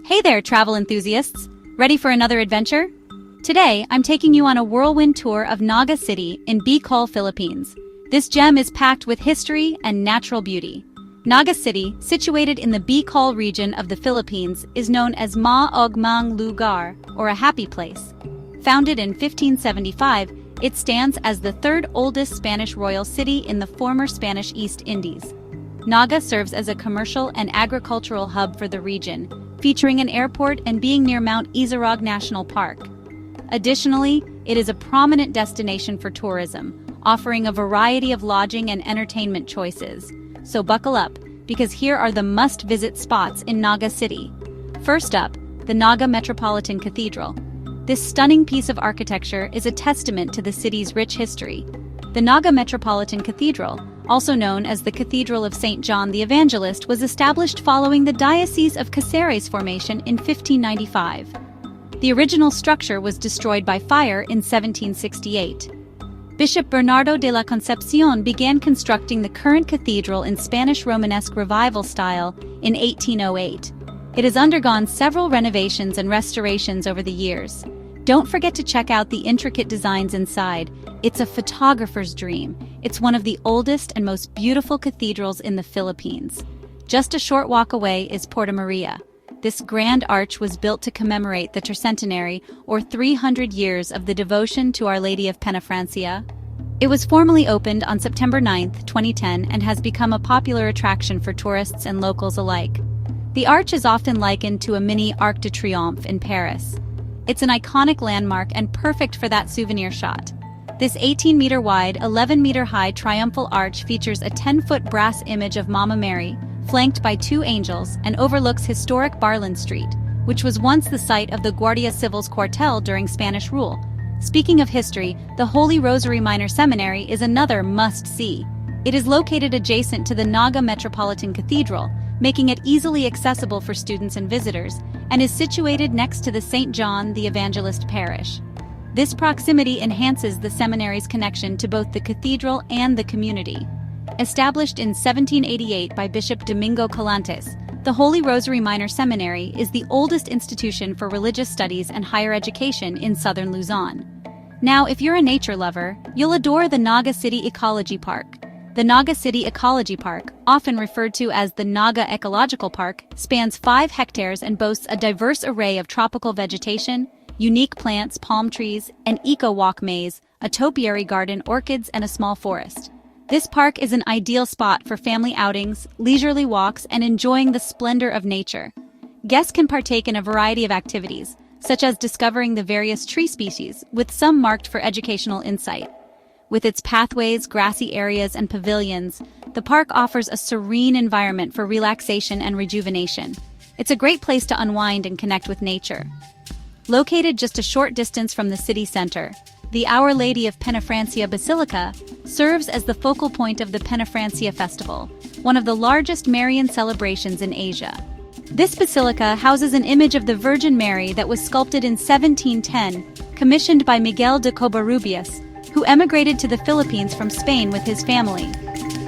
Hey there, travel enthusiasts! Ready for another adventure? Today, I'm taking you on a whirlwind tour of Naga City in Bicol, Philippines. This gem is packed with history and natural beauty. Naga City, situated in the Bicol region of the Philippines, is known as Maugmang Lugar, or a happy place. Founded in 1575, it stands as the third oldest Spanish royal city in the former Spanish East Indies. Naga serves as a commercial and agricultural hub for the region, featuring an airport and being near Mount Isarog National Park. Additionally, it is a prominent destination for tourism, offering a variety of lodging and entertainment choices. So buckle up, because here are the must-visit spots in Naga City. First up, the Naga Metropolitan Cathedral. This stunning piece of architecture is a testament to the city's rich history. The Naga Metropolitan Cathedral, also known as the Cathedral of St. John the Evangelist, was established following the Diocese of Caceres formation in 1595. The original structure was destroyed by fire in 1768. Bishop Bernardo de la Concepcion began constructing the current cathedral in Spanish Romanesque Revival style in 1808. It has undergone several renovations and restorations over the years. Don't forget to check out the intricate designs inside. It's a photographer's dream. It's one of the oldest and most beautiful cathedrals in the Philippines. Just a short walk away is Porta Maria. This grand arch was built to commemorate the tercentenary, or 300 years of the devotion to Our Lady of Penafrancia. It was formally opened on September 9, 2010, and has become a popular attraction for tourists and locals alike. The arch is often likened to a mini Arc de Triomphe in Paris. It's an iconic landmark and perfect for that souvenir shot. This 18-meter-wide, 11-meter-high triumphal arch features a 10-foot brass image of Mama Mary, flanked by two angels, and overlooks historic Barland Street, which was once the site of the Guardia Civil's cuartel during Spanish rule. Speaking of history, the Holy Rosary Minor Seminary is another must-see. It is located adjacent to the Naga Metropolitan Cathedral, making it easily accessible for students and visitors, and is situated next to the St. John the Evangelist parish. This proximity enhances the seminary's connection to both the cathedral and the community. Established in 1788 by Bishop Domingo Calantes, the Holy Rosary Minor Seminary is the oldest institution for religious studies and higher education in southern Luzon. Now, if you're a nature lover, you'll adore the Naga City Ecology Park. The Naga City Ecology Park, often referred to as the Naga Ecological Park, spans 5 hectares and boasts a diverse array of tropical vegetation, unique plants, palm trees, an eco-walk maze, a topiary garden, orchids, and a small forest. This park is an ideal spot for family outings, leisurely walks, and enjoying the splendor of nature. Guests can partake in a variety of activities, such as discovering the various tree species, with some marked for educational insight. With its pathways, grassy areas, and pavilions, the park offers a serene environment for relaxation and rejuvenation. It's a great place to unwind and connect with nature. Located just a short distance from the city center, the Our Lady of Penafrancia Basilica serves as the focal point of the Penafrancia Festival, one of the largest Marian celebrations in Asia. This basilica houses an image of the Virgin Mary that was sculpted in 1710, commissioned by Miguel de Covarrubias, who emigrated to the Philippines from Spain with his family.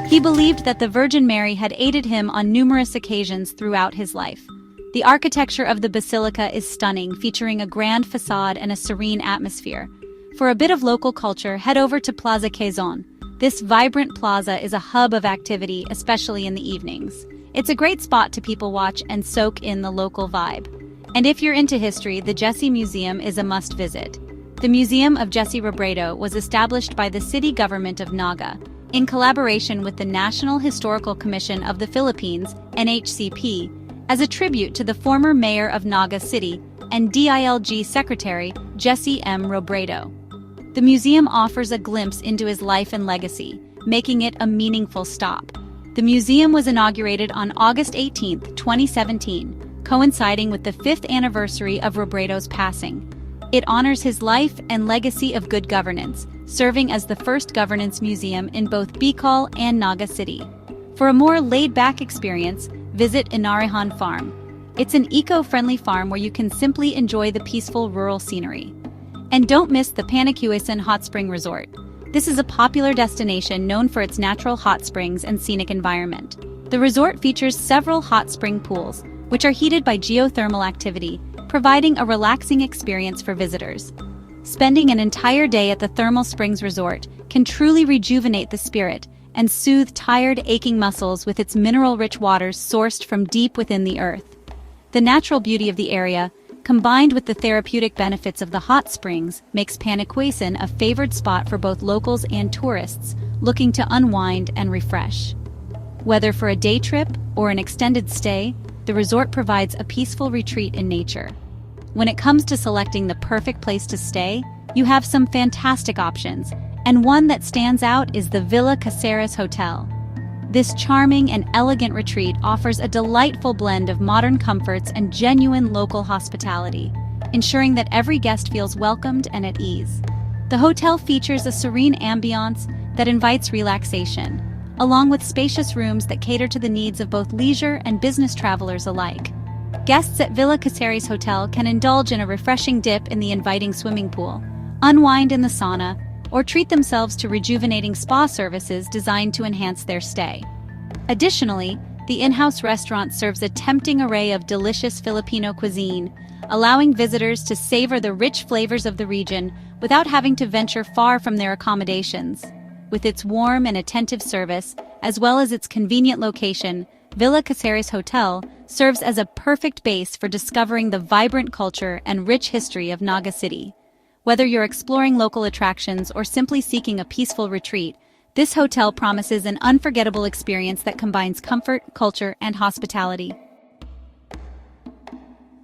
He believed that the Virgin Mary had aided him on numerous occasions throughout his life. The architecture of the basilica is stunning, featuring a grand facade and a serene atmosphere. For a bit of local culture, head over to Plaza Quezon. This vibrant plaza is a hub of activity, especially in the evenings. It's a great spot to people watch and soak in the local vibe. And if you're into history, the Jesse Museum is a must-visit. The Museum of Jesse Robredo was established by the city government of Naga, in collaboration with the National Historical Commission of the Philippines, NHCP, as a tribute to the former mayor of Naga City and DILG Secretary Jesse M. Robredo. The museum offers a glimpse into his life and legacy, making it a meaningful stop. The museum was inaugurated on August 18, 2017, coinciding with the 5th anniversary of Robredo's passing. It honors his life and legacy of good governance, serving as the first governance museum in both Bicol and Naga City. For a more laid-back experience, visit Inarihan Farm. It's an eco-friendly farm where you can simply enjoy the peaceful rural scenery. And don't miss the Panacuisan Hot Spring Resort. This is a popular destination known for its natural hot springs and scenic environment. The resort features several hot spring pools, which are heated by geothermal activity, providing a relaxing experience for visitors. Spending an entire day at the Thermal Springs Resort can truly rejuvenate the spirit and soothe tired, aching muscles with its mineral-rich waters sourced from deep within the earth. The natural beauty of the area, combined with the therapeutic benefits of the hot springs, makes Cuisine a favored spot for both locals and tourists looking to unwind and refresh. Whether for a day trip or an extended stay, the resort provides a peaceful retreat in nature. When it comes to selecting the perfect place to stay, you have some fantastic options, and one that stands out is the Villa Caceres Hotel. This charming and elegant retreat offers a delightful blend of modern comforts and genuine local hospitality, ensuring that every guest feels welcomed and at ease. The hotel features a serene ambiance that invites relaxation, along with spacious rooms that cater to the needs of both leisure and business travelers alike. Guests at Villa Caceres Hotel can indulge in a refreshing dip in the inviting swimming pool, unwind in the sauna, or treat themselves to rejuvenating spa services designed to enhance their stay. Additionally, the in-house restaurant serves a tempting array of delicious Filipino cuisine, allowing visitors to savor the rich flavors of the region without having to venture far from their accommodations. With its warm and attentive service, as well as its convenient location, Villa Caceres Hotel serves as a perfect base for discovering the vibrant culture and rich history of Naga City. Whether you're exploring local attractions or simply seeking a peaceful retreat, this hotel promises an unforgettable experience that combines comfort, culture, and hospitality.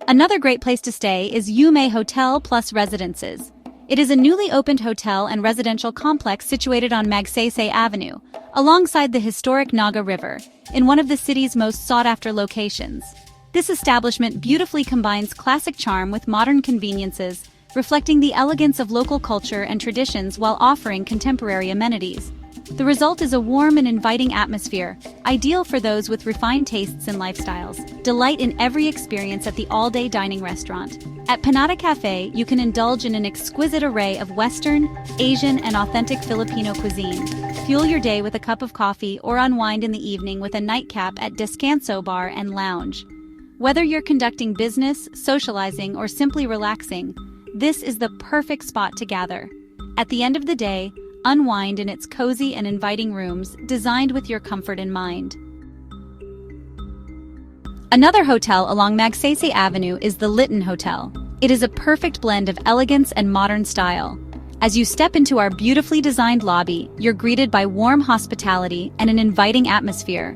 Another great place to stay is Yume Hotel Plus Residences. It is a newly opened hotel and residential complex situated on Magsaysay Avenue, alongside the historic Naga River, in one of the city's most sought-after locations. This establishment beautifully combines classic charm with modern conveniences, reflecting the elegance of local culture and traditions while offering contemporary amenities. The result is a warm and inviting atmosphere, ideal for those with refined tastes and lifestyles. Delight in every experience at the all-day dining restaurant. At Panada Cafe, you can indulge in an exquisite array of Western, Asian, and authentic Filipino cuisine. Fuel your day with a cup of coffee or unwind in the evening with a nightcap at Descanso Bar and Lounge. Whether you're conducting business, socializing, or simply relaxing, this is the perfect spot to gather. At the end of the day, unwind in its cozy and inviting rooms designed with your comfort in mind. Another hotel along Magsaysay Avenue is the Lytton Hotel. It is a perfect blend of elegance and modern style. As you step into our beautifully designed lobby, you're greeted by warm hospitality and an inviting atmosphere.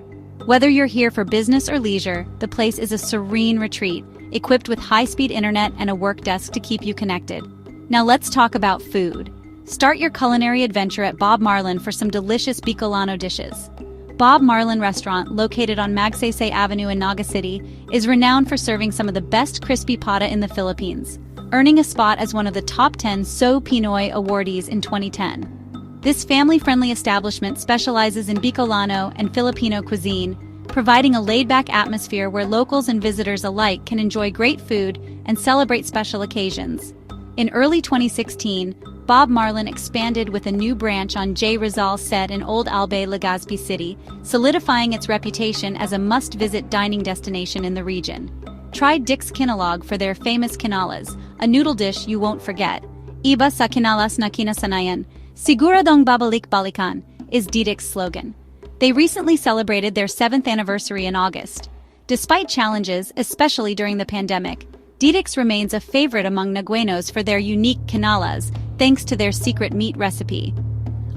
Whether you're here for business or leisure, the place is a serene retreat, equipped with high-speed internet and a work desk to keep you connected. Now let's talk about food. Start your culinary adventure at Bob Marlin for some delicious Bicolano dishes. Bob Marlin Restaurant, located on Magsaysay Avenue in Naga City, is renowned for serving some of the best crispy pata in the Philippines, earning a spot as one of the top 10 So Pinoy awardees in 2010. This family-friendly establishment specializes in Bicolano and Filipino cuisine, providing a laid-back atmosphere where locals and visitors alike can enjoy great food and celebrate special occasions. In early 2016, Bob Marlin expanded with a new branch on J. Rizal set in Old Albay, Legazpi City, solidifying its reputation as a must-visit dining destination in the region. Try Dick's Kinalog for their famous kinalas, a noodle dish you won't forget. Iba sa kinalas na kinasanayan, siguradong babalik-balikan, is Dick's slogan. They recently celebrated their 7th anniversary in August. Despite challenges, especially during the pandemic, Dick's remains a favorite among Naguenos for their unique kinalas, thanks to their secret meat recipe.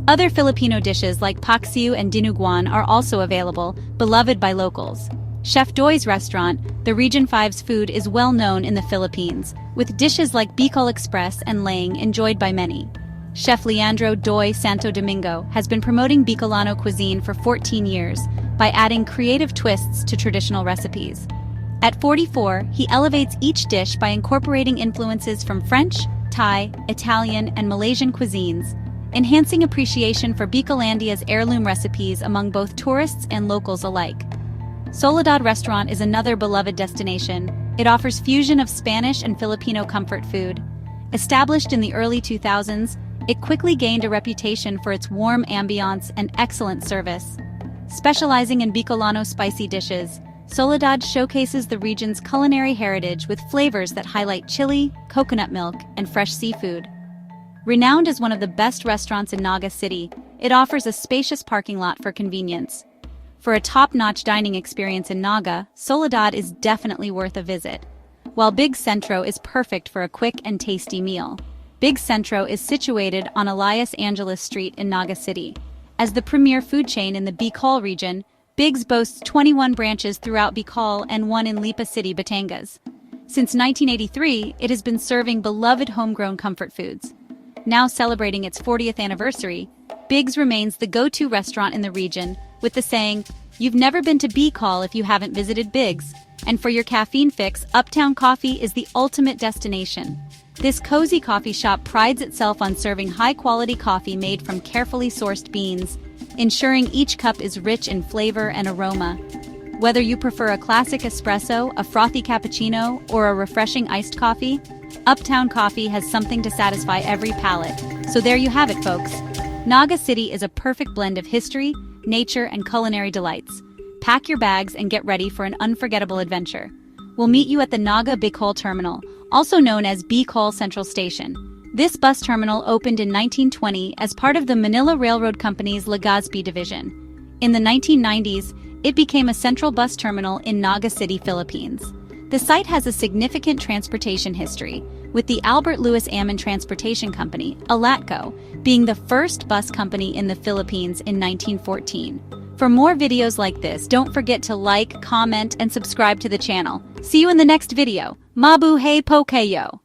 Other Filipino dishes like paksiw and dinuguan are also available, beloved by locals. Chef Doy's restaurant, the Region 5's food is well known in the Philippines, with dishes like Bicol Express and Laying enjoyed by many. Chef Leandro Doy Santo Domingo has been promoting Bicolano cuisine for 14 years by adding creative twists to traditional recipes. At 44, he elevates each dish by incorporating influences from French, Thai, Italian, and Malaysian cuisines, enhancing appreciation for Bicolandia's heirloom recipes among both tourists and locals alike. Soledad Restaurant is another beloved destination. It offers fusion of Spanish and Filipino comfort food. Established in the early 2000s, it quickly gained a reputation for its warm ambiance and excellent service. Specializing in Bicolano spicy dishes, Soledad showcases the region's culinary heritage with flavors that highlight chili, coconut milk, and fresh seafood. Renowned as one of the best restaurants in Naga City, it offers a spacious parking lot for convenience. For a top-notch dining experience in Naga, Soledad is definitely worth a visit. While Big Centro is perfect for a quick and tasty meal. Big Centro is situated on Elias Angeles Street in Naga City. As the premier food chain in the Bicol region, Big's boasts 21 branches throughout Bicol and one in Lipa City, Batangas. Since 1983, it has been serving beloved homegrown comfort foods. Now celebrating its 40th anniversary, Big's remains the go-to restaurant in the region, with the saying, "You've never been to Bicol if you haven't visited Big's." And for your caffeine fix, Uptown Coffee is the ultimate destination. This cozy coffee shop prides itself on serving high-quality coffee made from carefully sourced beans, ensuring each cup is rich in flavor and aroma. Whether you prefer a classic espresso, a frothy cappuccino, or a refreshing iced coffee, Uptown Coffee has something to satisfy every palate. So there you have it, folks. Naga City is a perfect blend of history, nature, and culinary delights. Pack your bags and get ready for an unforgettable adventure. We'll meet you at the Naga Bicol Terminal, also known as Bicol Central Station. This bus terminal opened in 1920 as part of the Manila Railroad Company's Legazpi division. In the 1990s, it became a central bus terminal in Naga City, Philippines. The site has a significant transportation history, with the Albert Lewis Ammon Transportation Company, ALATCO, being the first bus company in the Philippines in 1914. For more videos like this, don't forget to like, comment, and subscribe to the channel. See you in the next video. Mabuhay po kayo!